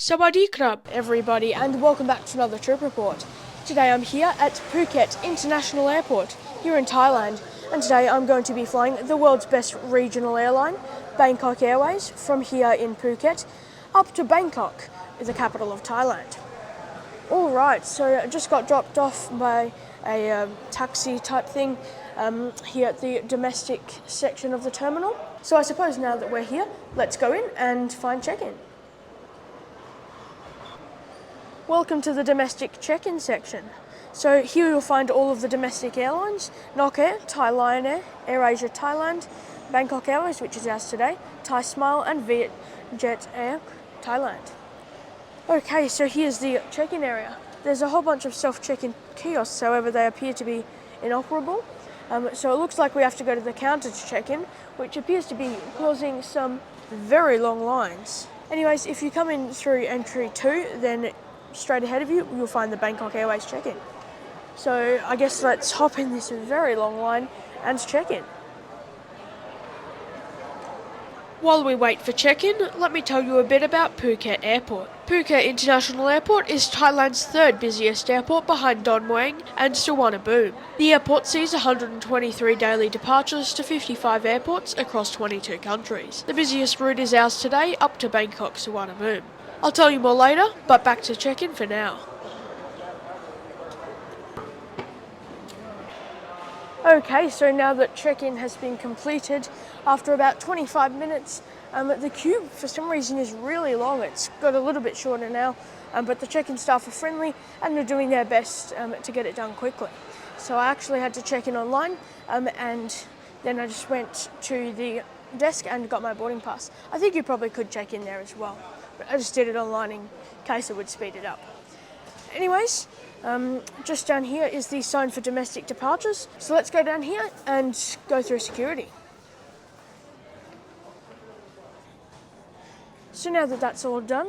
Sawadee krab, everybody, and welcome back to another trip report. Today I'm here at Phuket International Airport, here in Thailand, and today I'm going to be flying the world's best regional airline, Bangkok Airways, from here in Phuket up to Bangkok, the capital of Thailand. Alright, so I just got dropped off by a taxi type thing here at the domestic section of the terminal. So I suppose now that we're here, let's go in and find check-in. Welcome to the domestic check-in section. So here you'll find all of the domestic airlines: Nok Air, Thai Lion Air, AirAsia Thailand, Bangkok Airways, which is ours today, Thai Smile and Vietjet Air Thailand. Okay, so here's the check-in area. There's a whole bunch of self-check-in kiosks, however they appear to be inoperable. So it looks like we have to go to the counter to check-in, which appears to be causing some very long lines. Anyways, if you come in through entry 2, then straight ahead of you, you'll find the Bangkok Airways check-in. So I guess let's hop in this very long line and check in. While we wait for check-in, let me tell you a bit about Phuket Airport. Phuket International Airport is Thailand's third busiest airport behind Don Mueang and Suvarnabhumi. The airport sees 123 daily departures to 55 airports across 22 countries. The busiest route is ours today, up to Bangkok Suvarnabhumi. I'll tell you more later, but back to check-in for now. Okay, so now that check-in has been completed, after about 25 minutes, the queue for some reason is really long. It's got a little bit shorter now, but the check-in staff are friendly and are doing their best to get it done quickly. So I actually had to check in online, and then I just went to the desk and got my boarding pass. I think you probably could check in there as well, but I just did it online in case it would speed it up. Anyways, just down here is the sign for domestic departures. So let's go down here and go through security. So now that that's all done,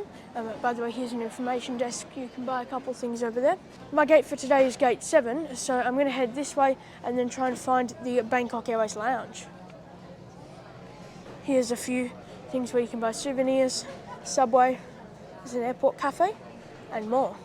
by the way, here's an information desk. You can buy a couple things over there. My gate for today is gate 7, so I'm going to head this way and then try and find the Bangkok Airways lounge. Here's a few things where you can buy souvenirs, Subway, there's an airport cafe, and more.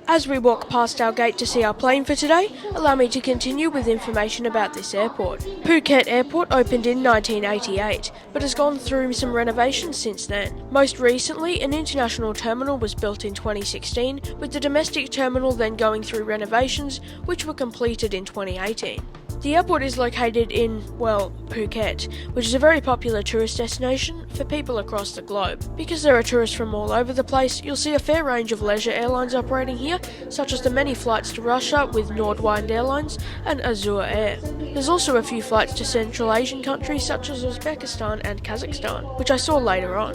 As we walk past our gate to see our plane for today, allow me to continue with information about this airport. Phuket Airport opened in 1988, but has gone through some renovations since then. Most recently, an international terminal was built in 2016, with the domestic terminal then going through renovations, which were completed in 2018. The airport is located in, Phuket, which is a very popular tourist destination for people across the globe. Because there are tourists from all over the place, you'll see a fair range of leisure airlines operating here, such as the many flights to Russia with Nordwind Airlines and Azur Air. There's also a few flights to Central Asian countries such as Uzbekistan and Kazakhstan, which I saw later on.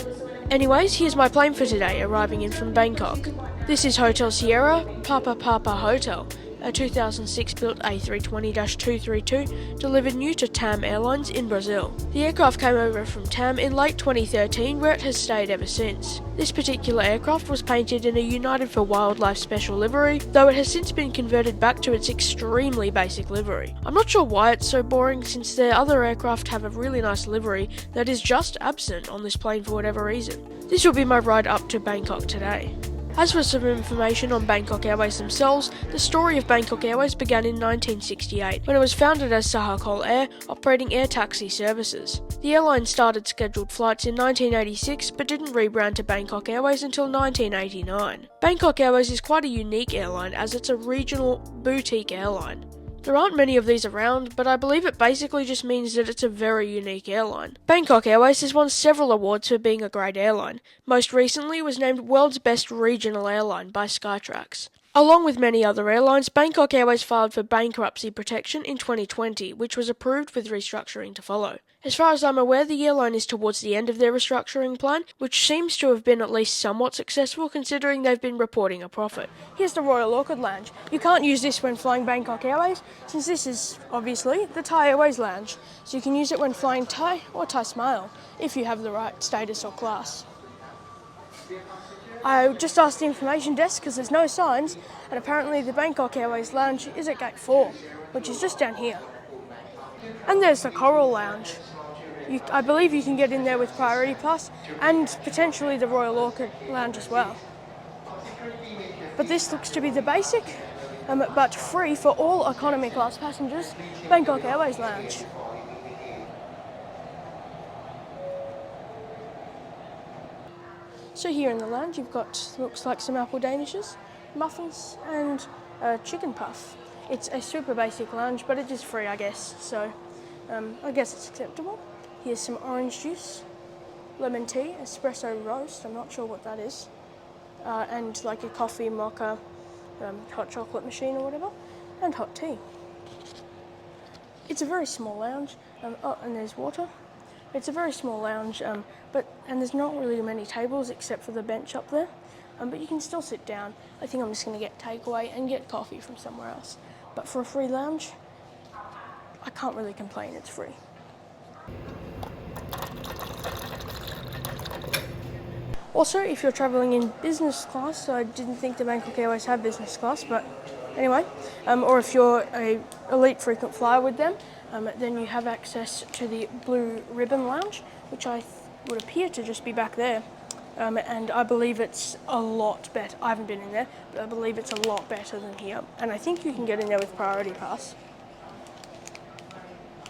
Anyways, here's my plane for today, arriving in from Bangkok. This is Hotel Sierra Papa Hotel, a 2006 built A320-232 delivered new to TAM Airlines in Brazil. The aircraft came over from TAM in late 2013, where it has stayed ever since. This particular aircraft was painted in a United for Wildlife special livery, though it has since been converted back to its extremely basic livery. I'm not sure why it's so boring, since their other aircraft have a really nice livery that is just absent on this plane for whatever reason. This will be my ride up to Bangkok today. As for some information on Bangkok Airways themselves, the story of Bangkok Airways began in 1968, when it was founded as Sahakol Air, operating air taxi services. The airline started scheduled flights in 1986, but didn't rebrand to Bangkok Airways until 1989. Bangkok Airways is quite a unique airline, as it's a regional boutique airline. There aren't many of these around, but I believe it basically just means that it's a very unique airline. Bangkok Airways has won several awards for being a great airline. Most recently, it was named World's Best Regional Airline by Skytrax. Along with many other airlines, Bangkok Airways filed for bankruptcy protection in 2020, which was approved with restructuring to follow. As far as I'm aware, the airline is towards the end of their restructuring plan, which seems to have been at least somewhat successful considering they've been reporting a profit. Here's the Royal Orchid Lounge. You can't use this when flying Bangkok Airways, since this is, obviously, the Thai Airways Lounge, so you can use it when flying Thai or Thai Smile, if you have the right status or class. I just asked the information desk because there's no signs, and apparently the Bangkok Airways Lounge is at gate 4, which is just down here. And there's the Coral Lounge. I believe you can get in there with Priority Plus and potentially the Royal Orchid Lounge as well. But this looks to be the basic, but free for all economy class passengers, Bangkok Airways Lounge. So here in the lounge you've got, looks like some apple danishes, muffins and a chicken puff. It's a super basic lounge, but it is free, I guess, so I guess it's acceptable. Here's some orange juice, lemon tea, espresso roast, I'm not sure what that is, and like a coffee mocha, hot chocolate machine or whatever, and hot tea. It's a very small lounge, oh, and there's water. It's a very small lounge, and there's not really many tables except for the bench up there, but you can still sit down. I think I'm just going to get takeaway and get coffee from somewhere else. But for a free lounge, I can't really complain, it's free. Also, if you're travelling in business class, so I didn't think the Bangkok Airways had business class, but anyway, or if you're an elite frequent flyer with them, then you have access to the Blue Ribbon Lounge, which would appear to just be back there. And I believe it's a lot better. I haven't been in there, but I believe it's a lot better than here. And I think you can get in there with Priority Pass.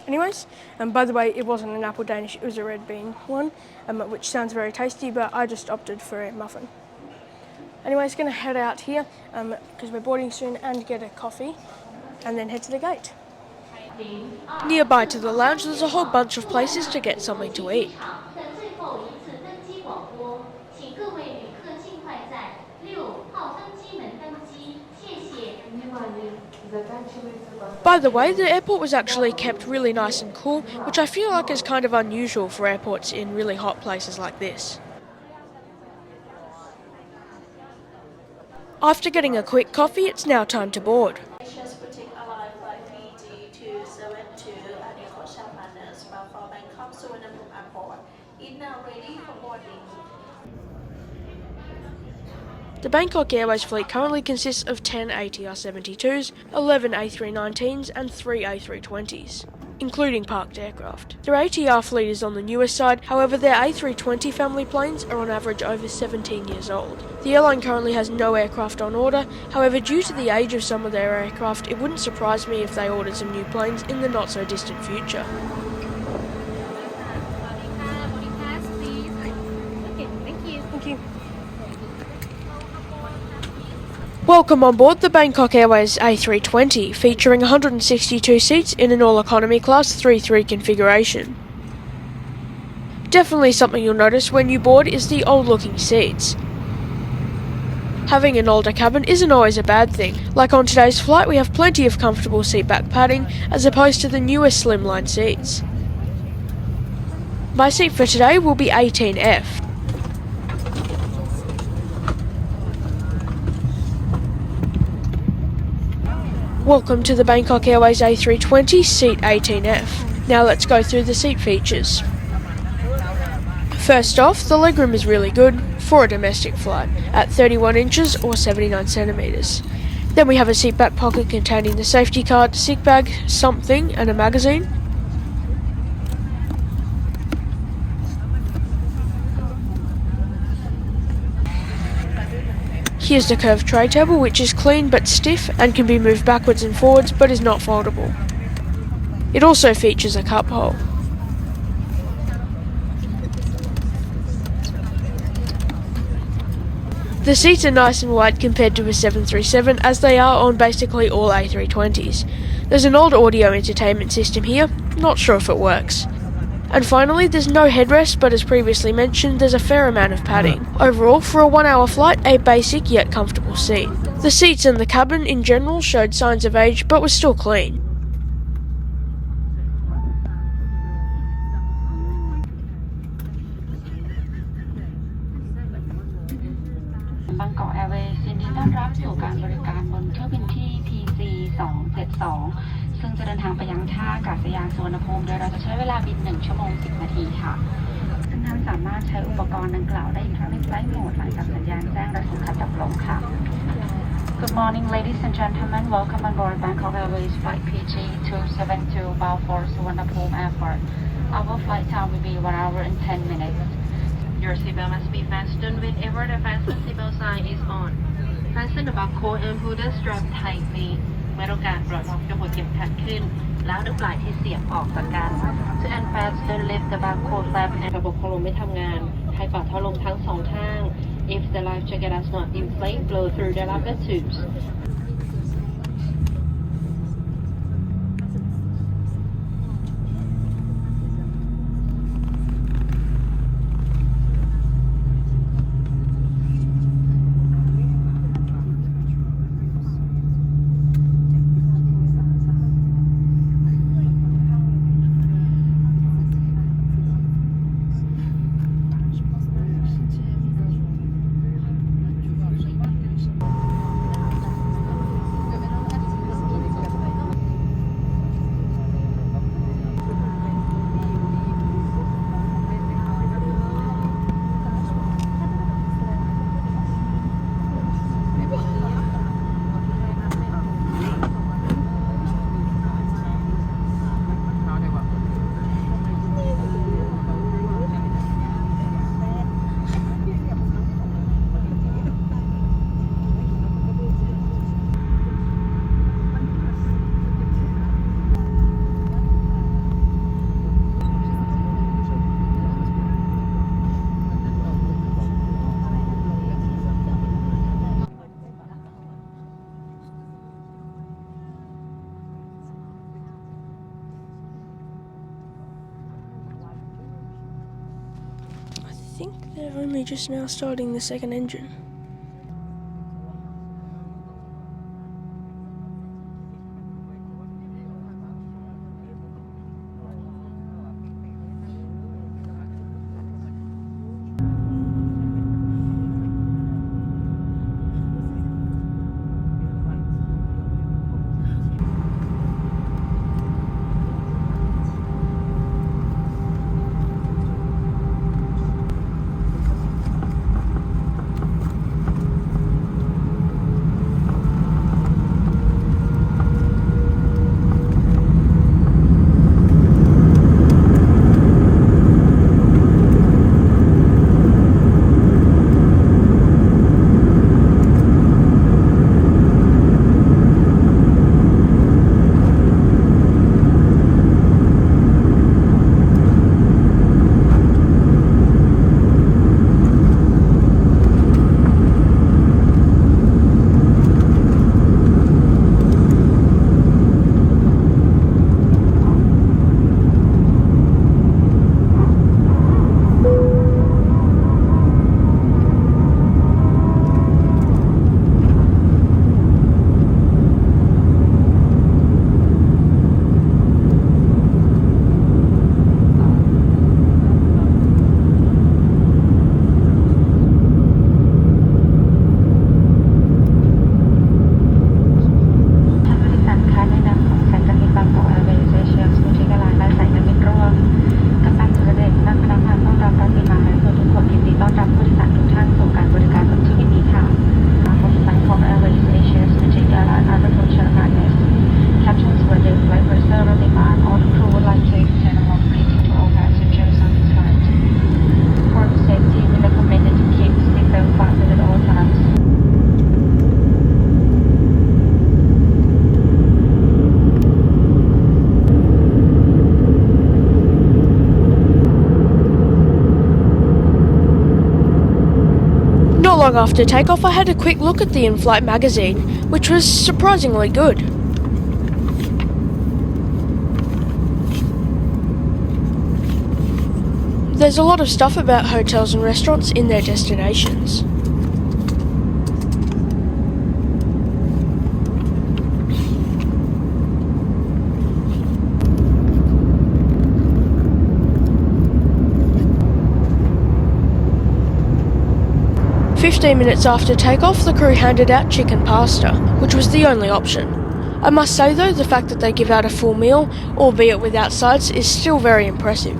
Anyways, by the way, it wasn't an apple Danish, it was a red bean one, which sounds very tasty, but I just opted for a muffin. Anyways, going to head out here, because we're boarding soon, and get a coffee, and then head to the gate. Nearby to the lounge, there's a whole bunch of places to get something to eat. By the way, the airport was actually kept really nice and cool, which I feel like is kind of unusual for airports in really hot places like this. After getting a quick coffee, it's now time to board. HS-Boutique Airline Flight PG272 at Airport Partners bound for Bangkok Suvarnabhumi Airport is now ready for boarding. The Bangkok Airways fleet currently consists of 10 ATR-72s, 11 A319s and 3 A320s, including parked aircraft. Their ATR fleet is on the newest side, however their A320 family planes are on average over 17 years old. The airline currently has no aircraft on order, however due to the age of some of their aircraft, it wouldn't surprise me if they ordered some new planes in the not so distant future. Thank you. Welcome on board the Bangkok Airways A320, featuring 162 seats in an all-economy class 3-3 configuration. Definitely something you'll notice when you board is the old-looking seats. Having an older cabin isn't always a bad thing. Like on today's flight, we have plenty of comfortable seat back padding as opposed to the newer slimline seats. My seat for today will be 18F. Welcome to the Bangkok Airways A320, seat 18F. Now let's go through the seat features. First off, the legroom is really good for a domestic flight at 31 inches or 79 centimetres. Then we have a seat back pocket containing the safety card, sick bag, something and a magazine. Here's the curved tray table, which is clean but stiff and can be moved backwards and forwards but is not foldable. It also features a cup hole. The seats are nice and wide compared to a 737 as they are on basically all A320s. There's an old audio entertainment system here, not sure if it works. And finally, there's no headrest, but as previously mentioned, there's a fair amount of padding. Overall, for a 1-hour flight, a basic yet comfortable seat. The seats and the cabin in general showed signs of age, but was still clean. Bangkok Airways ยินดีต้อนรับสู่การบริการบนเที่ยวบินที่ PC 272ซึ่งจะเดินทางไปยังท่าอากาศยานสุวรรณภูมิโดยเราจะใช้เวลาบิน1 ชั่วโมง 10 นาทีค่ะซึ่งท่านสามารถใช้อุปกรณ์ดังกล่าวได้อีกครั้งในไฟล์โหมดหลังจากสัญญาณแจ้งระสุนขัดดับลงค่ะ Good morning, ladies and gentlemen. Welcome on board Bangkok Airways flight PG272 bound for Suvarnabhumi Airport. Our flight time will be 1 hour and 10 minutes. Your seatbelt must be fastened whenever the fasten seatbelt sign is on. Fasten the barcode and pull the strap tightly. เมื่อต้องการปลดล็อกจะหัวเข็มขัดขึ้นแล้วดึงปลายที่เสียบออกจากกัน To unfasten lift the barcode flap and ระบบพัดลมไม่ทำงานให้ปรับพัดลมทั้งสองข้าง If the life jacket does not inflate, blow through the rubber tubes. I think they're only just now starting the second engine. Not long after takeoff, I had a quick look at the in-flight magazine, which was surprisingly good. There's a lot of stuff about hotels and restaurants in their destinations. "15 minutes after takeoff, the crew handed out chicken pasta, which was the only option. I must say though, the fact that they give out a full meal, albeit without sides, is still very impressive.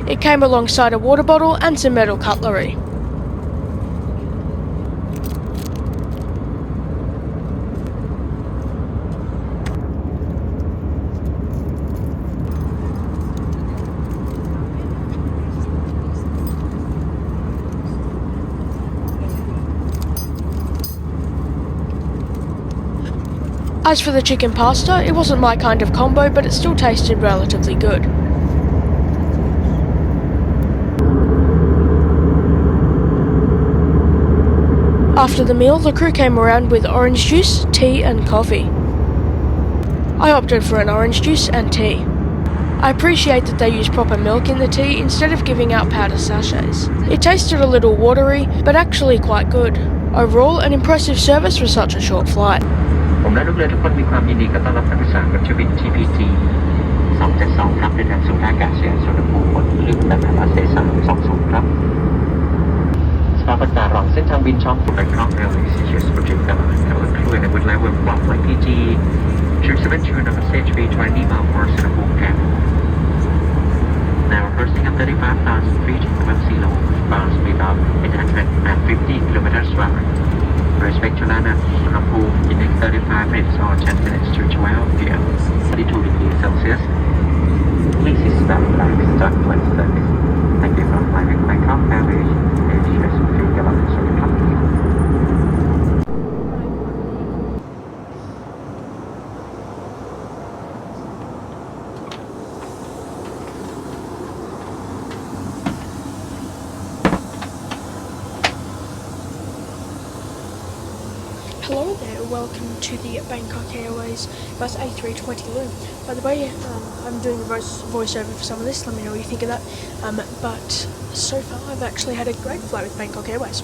It came alongside a water bottle and some metal cutlery. As for the chicken pasta, it wasn't my kind of combo, but it still tasted relatively good. After the meal, the crew came around with orange juice, tea and coffee. I opted for an orange juice and tea. I appreciate that they use proper milk in the tea instead of giving out powder sachets. It tasted a little watery, but actually quite good. Overall, an impressive service for such a short flight. ผมและลูกเรือทุกคนมีความยินดีกับต้อนรับผู้โดยสารกับเที่ยวบิน TPG 272ครับเดินทางสู่ท่าอากาศยานสุวรรณภูมิบนเครื่องแบบ 320ครับสภาพอากาศรองเส้นทางบินช่อง Bangkok Airways HS-PPH crew and would level one flight PG 372 number A320 bound for Suvarnabhumi. Now reversing at 35,000 feet above sea level, bound speed of 850 kilometers per hour. Respect to land at Suvarnabhumi in next 35 minutes or 10 minutes to 12 p.m. 32 degrees Celsius. Please stand back, start place service. Thank you for flying with Bangkok Airways. Hello there, welcome to the Bangkok Airways bus A320 loom. By the way, I'm doing a voiceover for some of this, let me know what you think of that. But so far I've actually had a great flight with Bangkok Airways.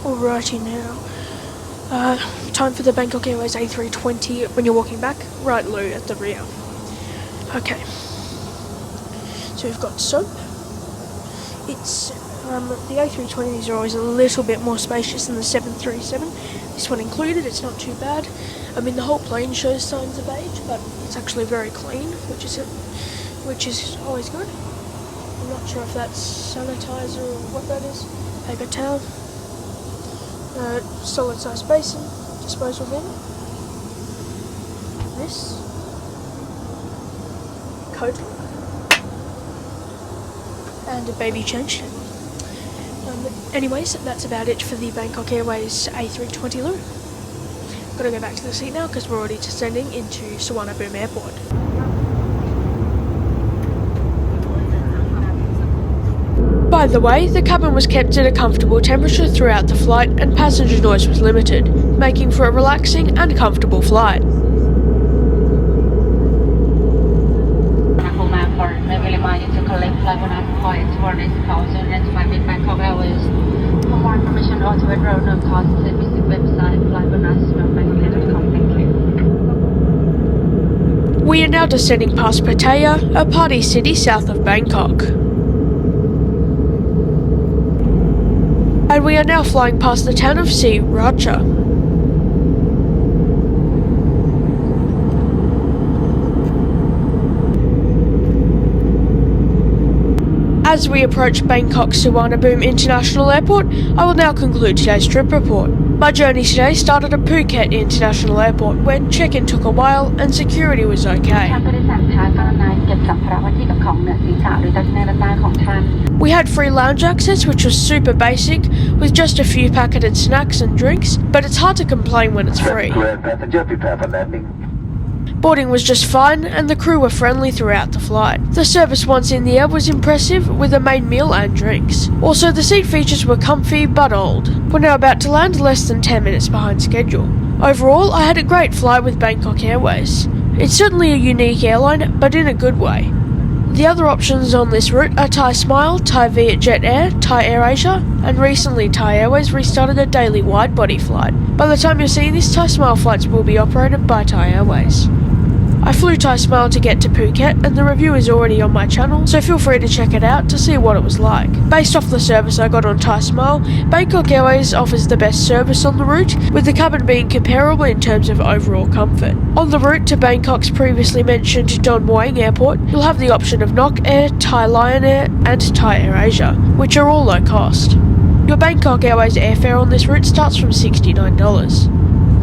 Alrighty now, time for the Bangkok Airways A320 when you're walking back, right low at the rear. Okay, so we've got soap. It's the A320s are always a little bit more spacious than the 737. This one included, it's not too bad. I mean, the whole plane shows signs of age, but it's actually very clean, which is always good. I'm not sure if that's sanitizer or what that is. Paper towel, solid size basin, disposal bin. This coat and a baby change tent. Anyways, that's about it for the Bangkok Airways A320 loom. Gotta go back to the seat now because we're already descending into Suvarnabhumi Airport. By the way, the cabin was kept at a comfortable temperature throughout the flight and passenger noise was limited, making for a relaxing and comfortable flight. Remind you to collect flight bonus points for this call soon as flight with Bangkok Airways. For more information or to withdraw no cost, please visit website flightbonus.bangkok.com. Thank you. We are now descending past Pattaya, a party city south of Bangkok. And we are now flying past the town of Suvarnabhumi. As we approach Bangkok Suvarnabhumi International Airport, I will now conclude today's trip report. My journey today started at Phuket International Airport, where check-in took a while and security was okay. We had free lounge access, which was super basic, with just a few packeted snacks and drinks, but it's hard to complain when it's free. Passenger prepare for landing. Boarding was just fine and the crew were friendly throughout the flight. The service once in the air was impressive with a main meal and drinks. Also, the seat features were comfy but old. We're now about to land less than 10 minutes behind schedule. Overall, I had a great flight with Bangkok Airways. It's certainly a unique airline, but in a good way. The other options on this route are Thai Smile, Thai Vietjet Air, Thai AirAsia, and recently Thai Airways restarted a daily wide-body flight. By the time you're seeing this, Thai Smile flights will be operated by Thai Airways. I flew Thai Smile to get to Phuket and the review is already on my channel, so feel free to check it out to see what it was like. Based off the service I got on Thai Smile, Bangkok Airways offers the best service on the route, with the cabin being comparable in terms of overall comfort. On the route to Bangkok's previously mentioned Don Mueang Airport, you'll have the option of Nok Air, Thai Lion Air and Thai AirAsia, which are all low cost. Your Bangkok Airways airfare on this route starts from $69.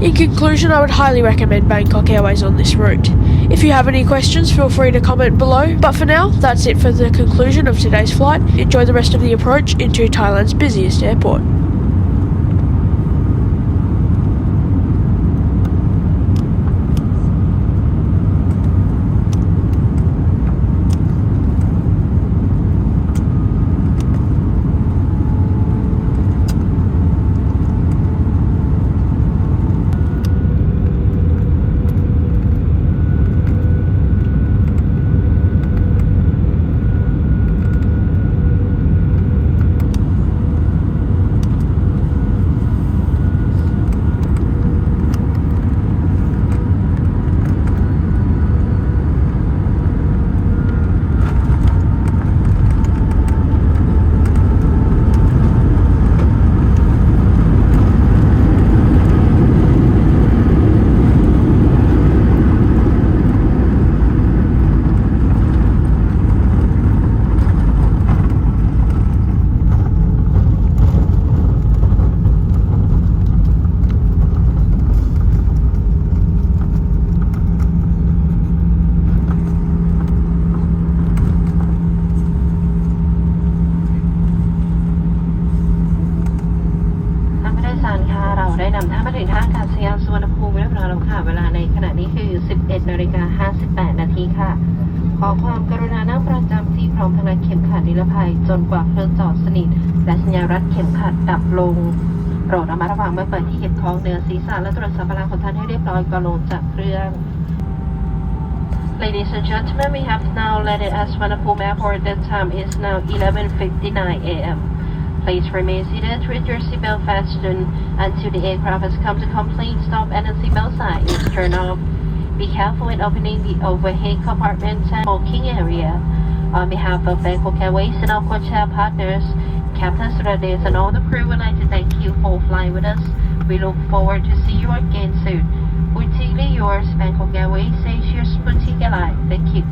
In conclusion, I would highly recommend Bangkok Airways on this route. If you have any questions, feel free to comment below, but for now, that's it for the conclusion of today's flight. Enjoy the rest of the approach into Thailand's busiest airport. ค่ะเวลาในขณะนี้คือ 11:58 นาทีค่ะขอความกรุณานั่งประจำที่พร้อมทั้งรัดเข็มขัดนิรภัยจนกว่าเครื่องจอดสนิทและสัญญาณรัดเข็มขัดดับลงโปรดระมัดระวังเมื่อเปิดที่เก็บของเหนือศีรษะและตรวจสัมภาระของท่านให้เรียบร้อยก่อนลงจากเครื่อง Ladies and gentlemen, we have now landed at Suvarnabhumi Airport. The time is now 11:59 a.m. Please remain seated with your seatbelt fastened until the aircraft has come to complete stop and the seatbelt sign is turned off. Be careful when opening the overhead compartment and smoking area. On behalf of Bangkok Airways and our codeshare partners, Captain Suvarnabhumi and all the crew would like to thank you for flying with us. We look forward to see you again soon. Sincerely yours, Bangkok Airways, Asia's boutique airline. Thank you.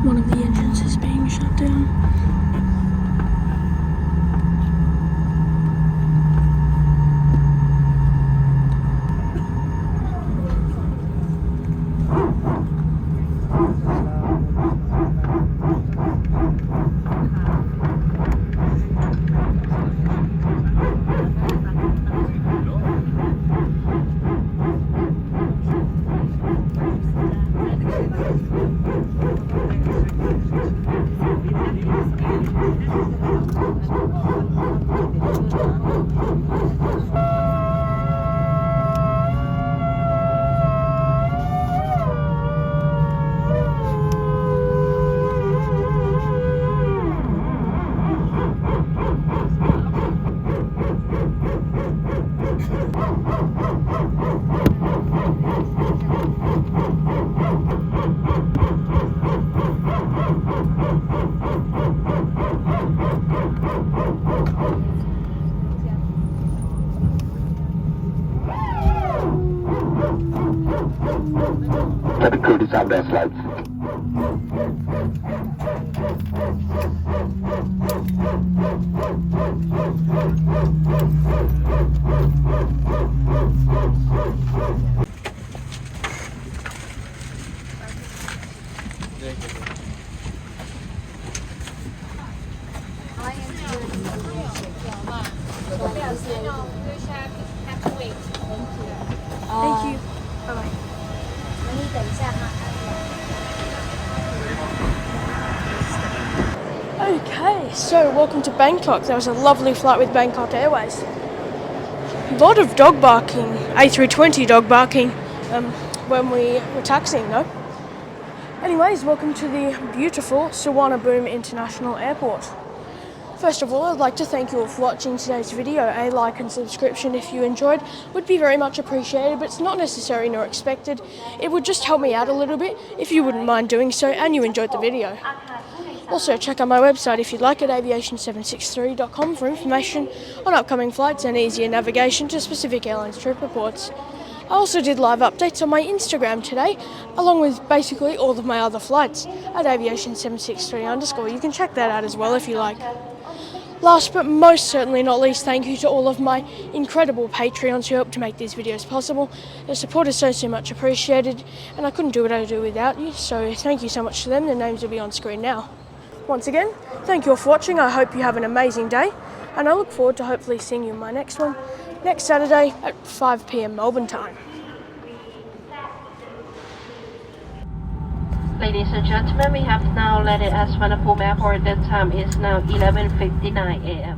One of the engines is being shut down. Let the crew decide their flights. Thank you. Bye-bye. Okay, so welcome to Bangkok. That was a lovely flight with Bangkok Airways. A lot of dog barking, A320 dog barking, when we were taxiing, no? Anyways, welcome to the beautiful Suvarnabhumi International Airport. First of all, I'd like to thank you all for watching today's video. A like and subscription if you enjoyed would be very much appreciated, but it's not necessary nor expected. It would just help me out a little bit if you wouldn't mind doing so and you enjoyed the video. Also, check out my website if you'd like at aviation763.com for information on upcoming flights and easier navigation to specific airlines trip reports. I also did live updates on my Instagram today, along with basically all of my other flights at aviation763_. You can check that out as well if you like. Last but most certainly not least, thank you to all of my incredible Patreons who helped to make these videos possible. The support is so much appreciated, and I couldn't do what I do without you, so thank you so much to them. Their names will be on screen now. Once again, thank you all for watching. I hope you have an amazing day, and I look forward to hopefully seeing you in my next one, next Saturday at 5 p.m. Melbourne time. Ladies and gentlemen, we have now landed at Suvarnabhumi Airport. The time is now 11:59 a.m.